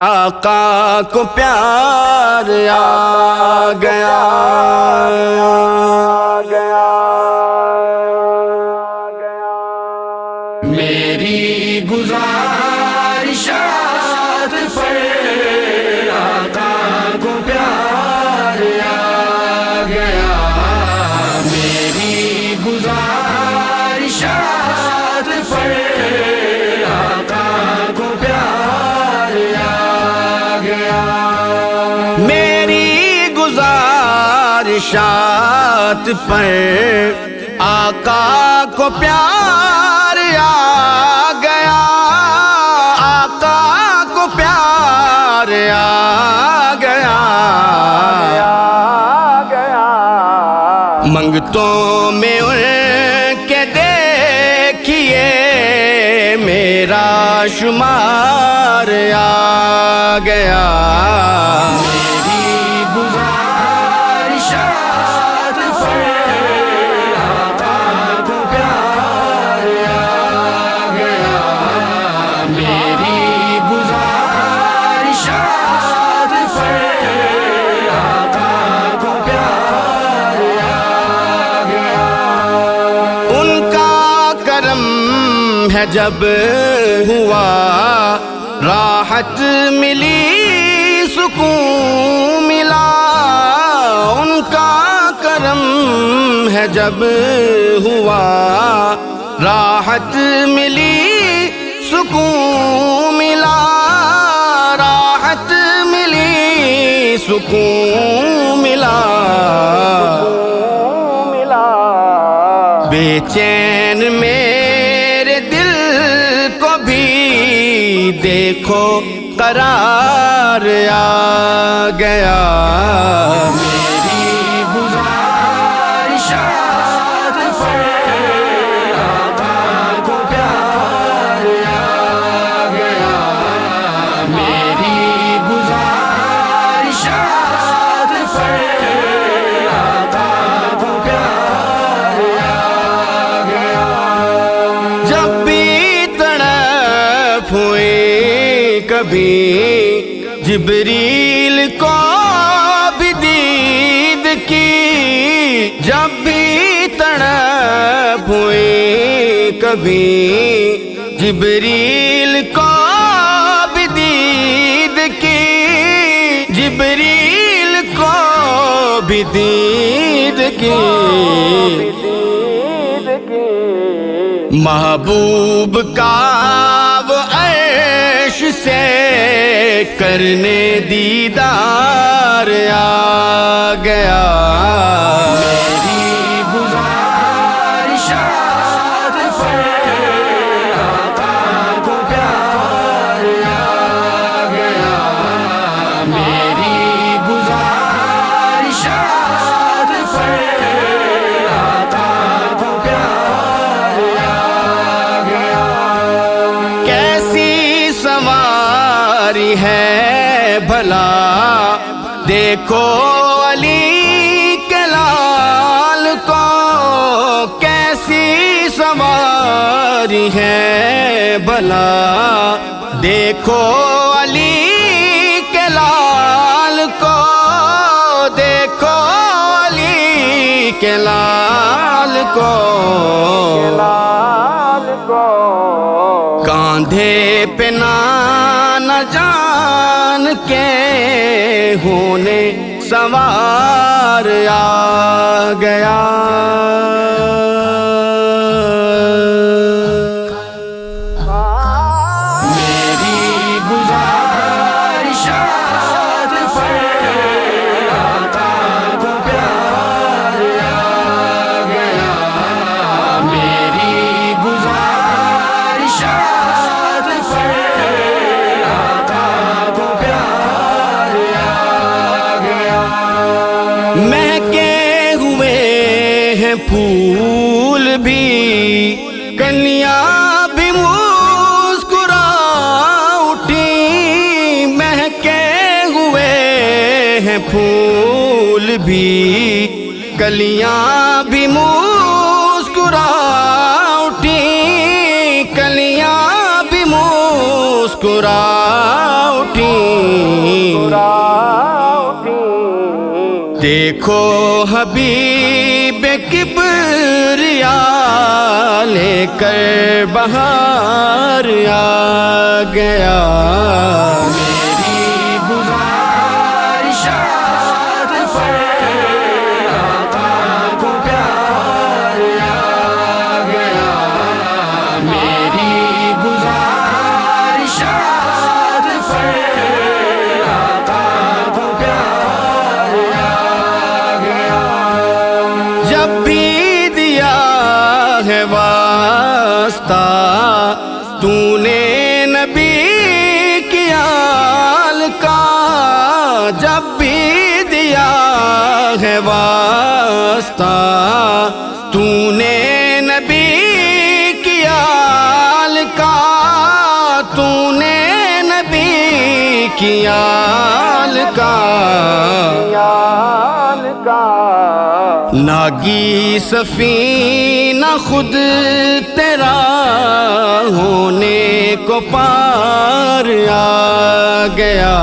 آقا کو پیار آ گیا میری گزارشات پر آقا کو پیار آ گیا میری گزارشات پر آقا کو پیار آ گیا میری گزارشات پر آقا کو پیار آ گیا آقا کو پیار آ گیا منگتوں میں ان کے دیکھیے میرا شمار آ گیا میری گزارشات پر آقا کو پیار آ گیا میری گزارشات پر آقا کو پیار آ گیا ان کا کرم ہے جب ہوا راحت ملی سکون ملا ان کا کرم ہے جب ہوا راحت ملی سکون ملا راحت ملی سکون ملا بے چین میرے دل کو بھی دیکھو قرار آ گیا میری گزارشات پر آقا کو پیار آ گیا میری گزارشات پر آقا کو پیار آ گیا جب بھی تڑپ ہوئی کبھی جبریل کو بھی دید کی جب بھی تڑپ ہوئی کبھی جبریل کو بھی دید کی جبریل کو بھی دید کی محبوب کا وہ عرش سے کرنے دیدار آ گیا میری گزارشات پر آقا کو پیار آ گیا میری گزارشات پر آقا کو پیار آ گیا کیسی سواری ہے بھلا دیکھو علی کے لال کو کیسی سواری ہے بھلا دیکھو علی کے لال کو دیکھو علی کے لال کو کاندھے پہ نہ جان کے ہونے سوار آ گیا میری گزارشات پر آقا کو پیار آ گیا میری گزارشات پر آقا کو پیار آ گیا مہکے ہوئے ہیں پھول بھی کلیاں بھی مسکرا اٹھی مہکے ہوئے ہیں پھول بھی کلیاں بھی مسکرا اٹھی کلیاں بھی مسکرا اٹھی دیکھو حبیب کبریا لے کر بہار آ گیا میری گزارشات پر آقا کو پیار آ گیا میری گزارشات پر آقا کو پیار آ گیا جب بھی دیا ہے واسطہ تو نے نبی کی آل کا جب بھی دیا ہے واسطہ تو نے نبی کی آل کا تو نے نبی کی آل کا لاگی سفینہ خود تیرا ہونے کو پار آ گیا